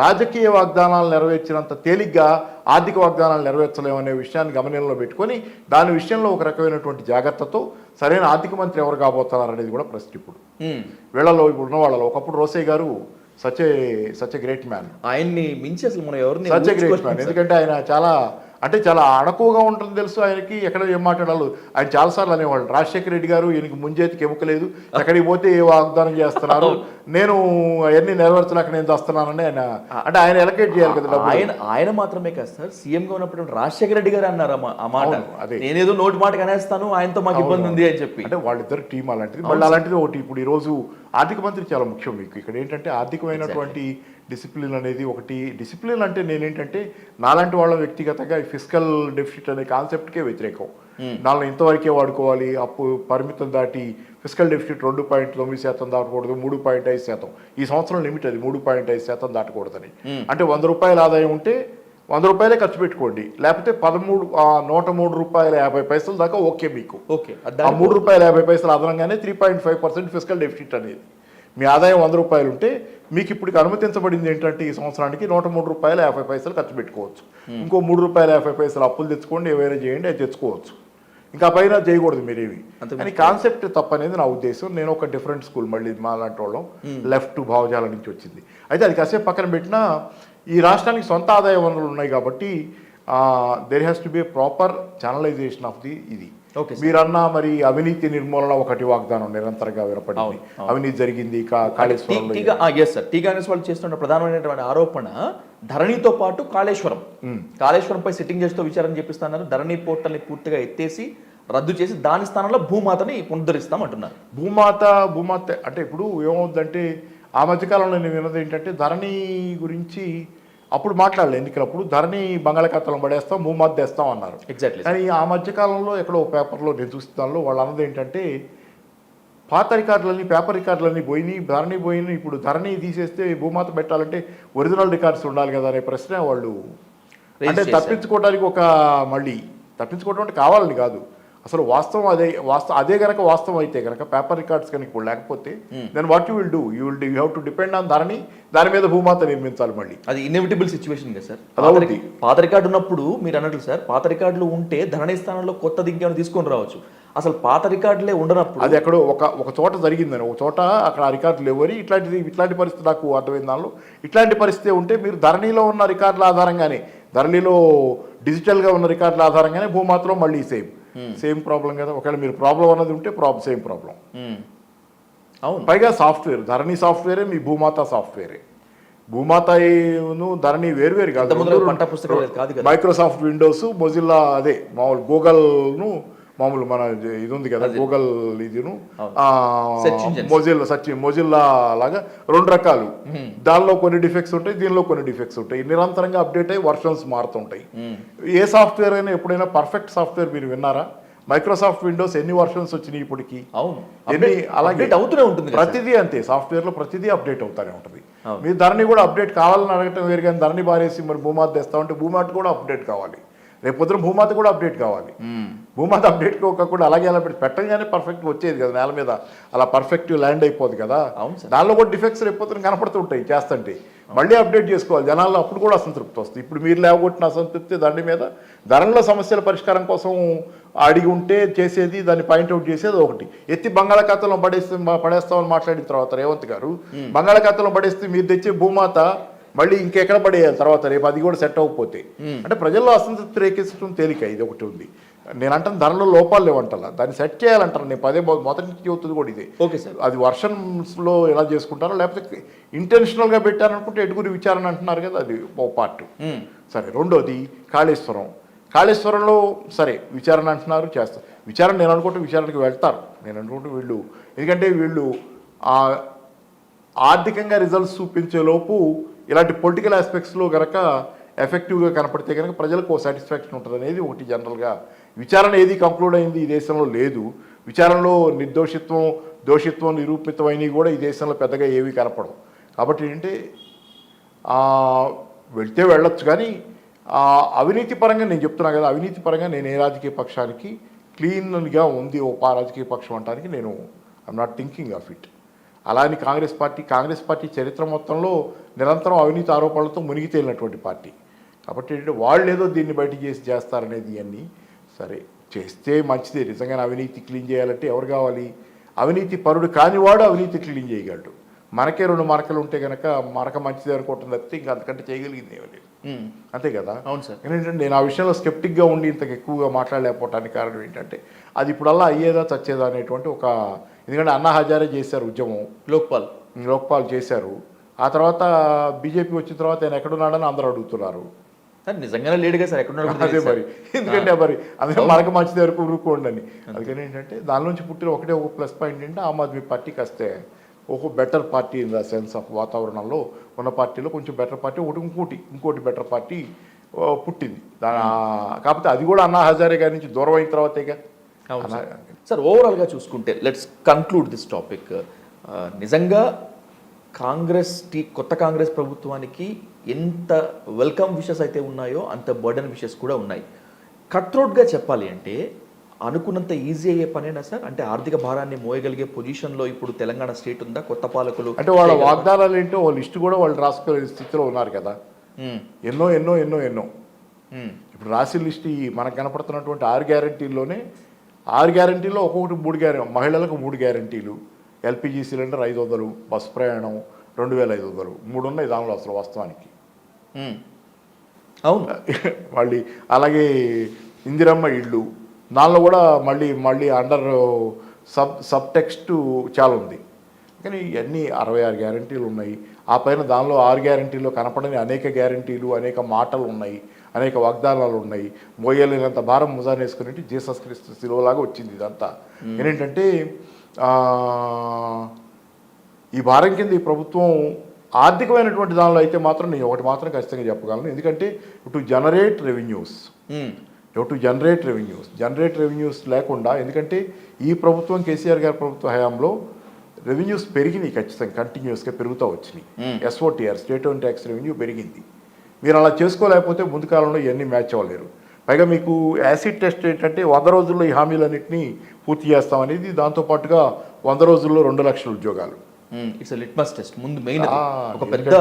రాజకీయ వాగ్దానాలు నెరవేర్చినంత తేలిగ్గా ఆర్థిక వాగ్దానాలు నెరవేర్చలేమనే విషయాన్ని గమనంలో పెట్టుకొని దాని విషయంలో ఒక రకమైనటువంటి జాగ్రత్తతో సరైన ఆర్థిక మంత్రి ఎవరు కాబోతున్నారు అనేది కూడా ప్రశ్న ఇప్పుడు వీళ్ళలో ఇప్పుడు ఉన్న వాళ్ళలో ఒకప్పుడు రోసయ్య గారు సచ్ గ్రేట్ మ్యాన్, ఆయన్ని మించి అసలు మనం ఎవరిని సచ్ గ్రేట్ మ్యాన్. ఎందుకంటే ఆయన చాలా అణకువగా ఉంటుంది తెలుసు ఆయనకి, ఎక్కడ ఏం మాట్లాడాలి ఆయన చాలాసార్లు అనేవాళ్ళు. రాజశేఖర రెడ్డి గారు ఈయనకి ముంజేతికి ఎముకలేదు, ఎక్కడికి పోతే ఏ వాగ్దానం చేస్తున్నారు, నేను అవన్నీ నెరవేర్చలేక నేను వస్తున్నానని ఆయన అంటే ఆయన ఎలకేట్ చేయాలి కదా. ఆయన మాత్రమే కాదు సార్, సీఎంగా ఉన్నప్పుడు రాజశేఖర రెడ్డి గారు అన్నారు ఆ మాట, అదే నేనేదో నోటి మాట కనేస్తాను ఆయనతో మాకు ఇబ్బంది ఉంది అని చెప్పి. అంటే వాళ్ళిద్దరు టీం అలాంటిది. మళ్ళీ అలాంటిది ఒకటి ఇప్పుడు ఈరోజు ఆర్థిక మంత్రి చాలా ముఖ్యం మీకు. ఇక్కడ ఏంటంటే ఆర్థికమైనటువంటి డిసిప్లిన్ అనేది ఒకటి. డిసిప్లిన్ అంటే నేనేంటంటే నాలాంటి వాళ్ళ వ్యక్తిగతంగా ఫిజికల్ డెఫిసిట్ అనే కాన్సెప్ట్కే వ్యతిరేకం. నాలో ఇంతవరకే వాడుకోవాలి, అప్పు పరిమితం దాటి ఫిజికల్ డెఫిసిట్ 2.9% దాటకూడదు, 3.5%. ఈ సంవత్సరం లిమిట్ అది 3.5% దాటకూడదని. అంటే 100 రూపాయల ఆదాయం ఉంటే 100 రూపాయలే ఖర్చు పెట్టుకోండి, లేకపోతే 103 రూపాయల 50 పైసలు దాకా ఓకే మీకు. ఆ 3 రూపాయల 50 పైసలు అదనంగానే 3.5% ఫిజికల్ డెఫిసిట్ అనేది. మీ ఆదాయం 100 రూపాయలు ఉంటే మీకు ఇప్పుడు అనుమతించబడింది ఏంటంటే ఈ సంవత్సరానికి 103 రూపాయల 50 పైసలు ఖర్చు పెట్టుకోవచ్చు. ఇంకో 3 రూపాయల 50 పైసలు అప్పులు తెచ్చుకోండి, ఏవైనా చేయండి, అది తెచ్చుకోవచ్చు. ఇంకా పైన చేయకూడదు మీరేవి అని కాన్సెప్ట్ తప్పనేది నా ఉద్దేశం. నేను ఒక డిఫరెంట్ స్కూల్, మళ్ళీ మా లాంటి వాళ్ళం లెఫ్ట్ భావజాల నుంచి వచ్చింది. అయితే అది కాసేపు పక్కన పెట్టినా ఈ రాష్ట్రానికి సొంత ఆదాయ వనరులు ఉన్నాయి కాబట్టి there has to be a proper channelization of the ఇది. మీరన్నా మరి అవినీతి నిర్మూలన ఒకటి వాగ్దానం నిరంతరంగా వినపడింది. అవినీతి జరిగింది కాళేశ్వరంలో. టీ కాంగ్రెస్ వాళ్ళు చేస్తున్న ప్రధానమైనటువంటి ఆరోపణ ధరణితో పాటు కాళేశ్వరంపై సిట్టింగ్ జడ్జితో విచారణ చేపిస్తున్నారు. ధరణి పోర్టల్ని పూర్తిగా ఎత్తేసి రద్దు చేసి దాని స్థానంలో భూమాతని పునరుద్ధరిస్తాం అంటున్నారు. భూమాత అంటే ఇప్పుడు ఏమవుతుందంటే ఆ మధ్యకాలంలో నేను విన్నది ఏంటంటే ధరణి గురించి అప్పుడు మాట్లాడలేదు ఎన్నికలప్పుడు. ధరణి బంగాళాఖాతంలో పడేస్తాం, భూమాత తెస్తాం అన్నారు. ఎగ్జాక్ట్లీ. కానీ ఆ మధ్యకాలంలో ఎక్కడో పేపర్లో నేను చూస్తాను వాళ్ళు అన్నది ఏంటంటే పాత రికార్డులన్నీ పేపర్ రికార్డులన్నీ పోయినాయి, ధరణి పోయినాయి, ఇప్పుడు ధరణి తీసేస్తే భూమాత పెట్టాలంటే ఒరిజినల్ రికార్డ్స్ ఉండాలి కదా అనే ప్రశ్న వాళ్ళు అంటే తప్పించుకోవడానికి మళ్ళీ తప్పించుకోవడం అంటే కావాలని కాదు, అసలు వాస్తవం అదే కనుక వాస్తవం అయితే కనుక పేపర్ రికార్డ్స్ కనుక ఇప్పుడు లేకపోతే then what you will do, you have to depend on Dharani, దాని మీద భూమాత నిర్మించాలి మళ్ళీ. అది ఇన్ఎవిటబుల్ సిచ్యువేషన్ కదా సార్. పాత రికార్డు ఉన్నప్పుడు మీరు అన్నట్లు సార్, పాత రికార్డులు ఉంటే ధరణి స్థానంలో కొత్తది ఇంకేమైనా తీసుకొని రావచ్చు. అసలు పాత రికార్డులే ఉండనప్పుడు అది ఎక్కడో ఒక చోట జరిగిందని, ఒక చోట అక్కడ ఆ రికార్డులు ఎవరి ఇట్లాంటి పరిస్థితి నాకు అర్థమైన దానిలో ఇట్లాంటి పరిస్థితి ఉంటే మీరు ధరణిలో ఉన్న రికార్డుల ఆధారంగానే, ధరణిలో డిజిటల్గా ఉన్న రికార్డుల ఆధారంగానే భూమాతలో మళ్ళీ సేమ్ ప్రాబ్లం కదా. ఒకవేళ మీరు ప్రాబ్లం అన్నది ఉంటే సేమ్ ప్రాబ్లం. అవును. పైగా సాఫ్ట్వేర్, ధరణి సాఫ్ట్వేరే మీ భూమాత సాఫ్ట్వేరే. భూమాతను ధరణి వేరువేరు కాదు. మైక్రోసాఫ్ట్ విండోస్, మొజిల్లా అదే మామూలు గూగల్ను మామూలు మన ఇది ఉంది కదా గూగల్ ఇదిను మొజిల్లా లాగా 2 రకాలు. దానిలో కొన్ని డిఫెక్ట్స్ ఉంటాయి, దీనిలో కొన్ని డిఫెక్ట్స్ ఉంటాయి. నిరంతరంగా అప్డేట్ అయ్యి వర్షన్స్ మారుతుంటాయి. ఏ సాఫ్ట్వేర్ అయినా ఎప్పుడైనా పర్ఫెక్ట్ సాఫ్ట్వేర్ మీరు విన్నారా? మైక్రోసాఫ్ట్ విండోస్ ఎన్ని వర్షన్స్ వచ్చినాయి ఇప్పటికి? అలాగే అవుతూనే ఉంటుంది. ప్రతిదీ అంతే, సాఫ్ట్వేర్ లో ప్రతిదీ అప్డేట్ అవుతానే ఉంటుంది. మీరు ధరణి కూడా అప్డేట్ కావాలని అడగటం వేరు, కానీ ధరణి బారేసి మరి భూమాత తెస్తామంటే భూమాత కూడా అప్డేట్ కావాలి. రేపు పొద్దున భూమాత కూడా అప్డేట్ కావాలి. భూమాత అప్డేట్ కాకుండా అలాగే అలా పెట్టగానే పర్ఫెక్ట్ వచ్చేది కదా నేల మీద, అలా పర్ఫెక్ట్ ల్యాండ్ అయిపోదు కదా. దానిలో కూడా డిఫెక్ట్స్ రేపు పొద్దున కనపడుతుంటాయి చేస్తుంటే, మళ్ళీ అప్డేట్ చేసుకోవాలి జనాల్లో, అప్పుడు కూడా అసంతృప్తి వస్తుంది. ఇప్పుడు మీరు లేవగొట్టిన అసంతృప్తి దండి మీద ధరల సమస్యల పరిష్కారం కోసం అడిగి ఉంటే చేసేది, దాన్ని పాయింట్అవుట్ చేసేది ఒకటి. ఎత్తి బంగాళాఖాతంలో పడేస్తామని మాట్లాడిన తర్వాత రేవంత్ గారు బంగాళాఖాతంలో పడేస్తే మీరు తెచ్చే భూమాత మళ్ళీ ఇంకెక్కడ పడేయాలి తర్వాత రేపు, అది కూడా సెట్ అవ్వకపోతే. అంటే ప్రజల్లో అసంతృప్తి రేకెత్తడం తేలిక, ఇది ఒకటి ఉంది. నేను అంటాను ధరలో లోపాలు లేవంటారా, దాన్ని సెట్ చేయాలంటారు. నేను మొదటి నుంచి చెబుతుంది కూడా ఇదే. ఓకే సార్, అది వర్షన్స్లో ఎలా చేసుకుంటారో లేకపోతే ఇంటెన్షనల్గా పెట్టారనుకుంటే ఎటుగురి విచారణ అంటున్నారు కదా, అది ఓ పార్ట్. సరే, రెండోది కాళేశ్వరంలో సరే విచారణ అంటున్నారు, చేస్తారు విచారణ. నేను అనుకుంటే విచారణకి వెళ్తారు, నేను అనుకుంటే వీళ్ళు, ఎందుకంటే వీళ్ళు ఆర్థికంగా రిజల్ట్స్ చూపించే లోపు ఇలాంటి పొలిటికల్ ఆస్పెక్ట్స్లో కనుక ఎఫెక్టివ్గా కనపడితే కనుక ప్రజలకు ఓ సాటిస్ఫాక్షన్ ఉంటుంది అనేది ఒకటి. జనరల్గా విచారణ ఏది కంక్లూడ్ అయింది ఈ దేశంలో లేదు. విచారణలో దోషిత్వం నిరూపితమైనవి కూడా ఈ దేశంలో పెద్దగా ఏవి కనపడవు. కాబట్టి ఏంటంటే వెళ్తే వెళ్ళొచ్చు, కానీ అవినీతి పరంగా నేను చెప్తున్నా కదా, అవినీతి పరంగా నేను ఏ రాజకీయ పక్షానికి క్లీన్గా ఉంది ఓ రాజకీయ పక్షం అంటానికి నేను I'm not thinking of it. అలాని కాంగ్రెస్ పార్టీ చరిత్ర మొత్తంలో నిరంతరం అవినీతి ఆరోపణలతో మునిగి తేలినటువంటి పార్టీ. కాబట్టి ఏంటంటే వాళ్ళు ఏదో దీన్ని బయట చేస్తారనేది ఇవన్నీ సరే చేస్తే మంచిదే. నిజంగానే అవినీతి క్లీన్ చేయాలంటే ఎవరు కావాలి? అవినీతి పరుడు కానివాడు అవినీతి క్లీన్ చేయగలడు. మనకే 2 మరకలు ఉంటే కనుక మరక మంచిది అనుకుంటుంది తప్పితే ఇంకా అంతకంటే చేయగలిగింది ఏమీ లేదు. అంతే కదా? అవును సార్. ఏంటంటే నేను ఆ విషయంలో స్కెప్టిక్గా ఉండి ఇంతకు ఎక్కువగా మాట్లాడలేకపోవటానికి కారణం ఏంటంటే అది ఇప్పుడల్లా అయ్యేదా చచ్చేదా అనేటువంటి ఒక, ఎందుకంటే అన్నా హజారే చేశారు ఉద్యమం, లోక్పాల్ చేశారు. ఆ తర్వాత బీజేపీ వచ్చిన తర్వాత ఆయన ఎక్కడున్నాడని అందరూ అడుగుతున్నారు. నిజంగానే లేడుగా సార్, ఎక్కడ అదే మరి, ఎందుకంటే మరి అదే మనకు మంచిది వరకు ఊరుకోండి అని. అందుకని ఏంటంటే దాని నుంచి పుట్టిన ఒక ప్లస్ పాయింట్ ఏంటంటే ఆమ్ ఆద్మీ పార్టీకి వస్తే ఒక better party in the sense of వాతావరణంలో ఉన్న పార్టీలో కొంచెం బెటర్ పార్టీ ఇంకోటి బెటర్ పార్టీ పుట్టింది. కాకపోతే అది కూడా అన్నా హజారే గారి నుంచి దూరం అయిన తర్వాతేగా. సార్ ఓవరాల్గా చూసుకుంటే లెట్స్ కన్క్లూడ్ దిస్ టాపిక్. నిజంగా కొత్త కాంగ్రెస్ ప్రభుత్వానికి ఎంత వెల్కమ్ విషెస్ అయితే ఉన్నాయో అంత బర్డన్ విషెస్ కూడా ఉన్నాయి. కట్రోట్గా చెప్పాలి అంటే అనుకున్నంత ఈజీ అయ్యే పనేనా సార్? అంటే ఆర్థిక భారాన్ని మోయగలిగే పొజిషన్లో ఇప్పుడు తెలంగాణ స్టేట్ ఉందా? కొత్త పాలకులు అంటే వాళ్ళ వాగ్దానాలు ఏంటో వాళ్ళ లిస్టు కూడా వాళ్ళు రాసుకునే స్థితిలో ఉన్నారు కదా. ఎన్నో ఎన్నో ఎన్నో ఎన్నో ఇప్పుడు రాసిన లిస్ట్ మనకు కనపడుతున్నటువంటి 6 గ్యారంటీల్లోనే 6 గ్యారంటీల్లో ఒక్కొక్కటి 3 గ్యారెంటీ, మహిళలకు 3 గ్యారంటీలు, ఎల్పిజి సిలిండర్ 500, బస్ ప్రయాణం 2500, 3 ఉన్నాయి దానిలో అసలు వాస్తవానికి. అవును. మళ్ళీ అలాగే ఇందిరమ్మ ఇళ్ళు, దానిలో కూడా మళ్ళీ అండర్ సబ్ టెక్స్ట్ చాలా ఉంది. కానీ ఇవన్నీ 66 గ్యారంటీలు ఉన్నాయి. ఆ పైన దానిలో 6 గ్యారంటీల్లో కనపడని అనేక గ్యారంటీలు, అనేక మాటలు ఉన్నాయి, అనేక వాగ్దానాలు ఉన్నాయి. మోయలేనంత భారం ముజాన్ వేసుకుని జీసస్ క్రీస్తు శిలువలాగా వచ్చింది ఇదంతా. ఏంటంటే ఈ భారం కింద ఈ ప్రభుత్వం ఆర్థికమైనటువంటి దానిలో అయితే మాత్రం నేను ఒకటి మాత్రం ఖచ్చితంగా చెప్పగలను. ఎందుకంటే టు జనరేట్ రెవెన్యూస్ లేకుండా, ఎందుకంటే ఈ ప్రభుత్వం కేసీఆర్ గారి ప్రభుత్వ హయాంలో రెవెన్యూస్ పెరిగినాయి, ఖచ్చితంగా కంటిన్యూస్గా పెరుగుతూ వచ్చినాయి. ఎస్ఓటీఆర్, స్టేట్ ఓన్ ట్యాక్స్ రెవెన్యూ పెరిగింది. మీరు అలా చేసుకోలేకపోతే ముందు కాలంలో ఇవన్నీ మ్యాచ్ అవ్వలేరు. పైగా మీకు యాసిడ్ టెస్ట్ ఏంటంటే 100 రోజుల్లో ఈ హామీలన్నింటినీ పూర్తి చేస్తామనేది, దాంతోపాటుగా 100 రోజుల్లో 2 లక్షల ఉద్యోగాలు. It's litmus test. ముందు మెయిన్ ఒక పెద్ద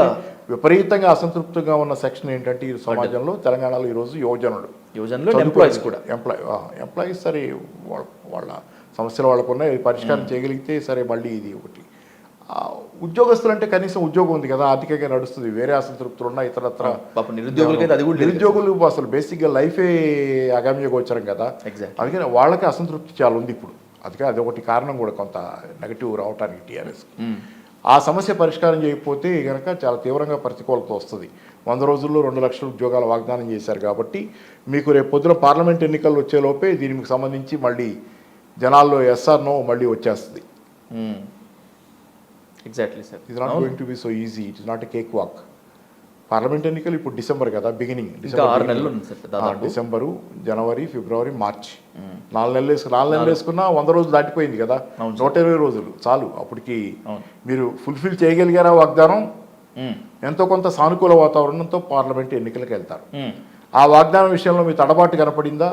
విపరీతంగా అసంతృప్తిగా ఉన్న సెక్షన్ ఏంటంటే ఈ సమాజంలో తెలంగాణలో ఈరోజు యువజనులు ఎంప్లాయీస్ కూడా ఎంప్లాయీస్ సరే వాళ్ళ సమస్యలు వాళ్ళకు ఉన్నాయి, పరిష్కారం చేయగలిగితే సరే. మళ్ళీ ఇది ఒకటి ఉద్యోగస్తులు అంటే కనీసం ఉద్యోగం ఉంది కదా, ఆర్థికంగా నడుస్తుంది. వేరే అసంతృప్తులు ఉన్న ఇతరత్ర నిరుద్యోగులు అసలు బేసిక్గా లైఫే అగమ్య గోచరం కదా. అందుకని వాళ్ళకి అసంతృప్తి చాలా ఉంది ఇప్పుడు. అది ఒకటి కారణం కూడా కొంత నెగటివ్ రావడానికి టీఆర్ఎస్. ఆ సమస్య పరిష్కారం చేయకపోతే కనుక చాలా తీవ్రంగా ప్రతికూలత వస్తుంది. 100 రోజుల్లో 2 లక్షల ఉద్యోగాల వాగ్దానం చేశారు కాబట్టి మీకు రేపు పొద్దున పార్లమెంట్ ఎన్నికలు వచ్చేలోపే దీనికి సంబంధించి మళ్ళీ జనాల్లో ఎస్ఆర్ నో మళ్ళీ వచ్చేస్తుంది. Exactly sir. It's not going to be so easy. It is not a cake walk. Parliament ఎన్నికలు ఇప్పుడు డిసెంబర్ కదా, బిగినింగ్ డిసెంబరు, జనవరి, ఫిబ్రవరి, మార్చ్ 4 నెలలు వేసుకున్నా 100 రోజులు దాటిపోయింది కదా. 120 రోజులు చాలు. అప్పటికి మీరు ఫుల్ఫిల్ చేయగలిగారా వాగ్దానం? ఎంతో కొంత సానుకూల వాతావరణంతో పార్లమెంట్ ఎన్నికలకు వెళ్తారు. ఆ వాగ్దానం విషయంలో మీ తడబాటు కనపడిందా?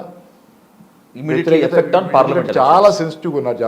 చాలా సెన్సిటివ్గా ఉన్నారు జనాలు.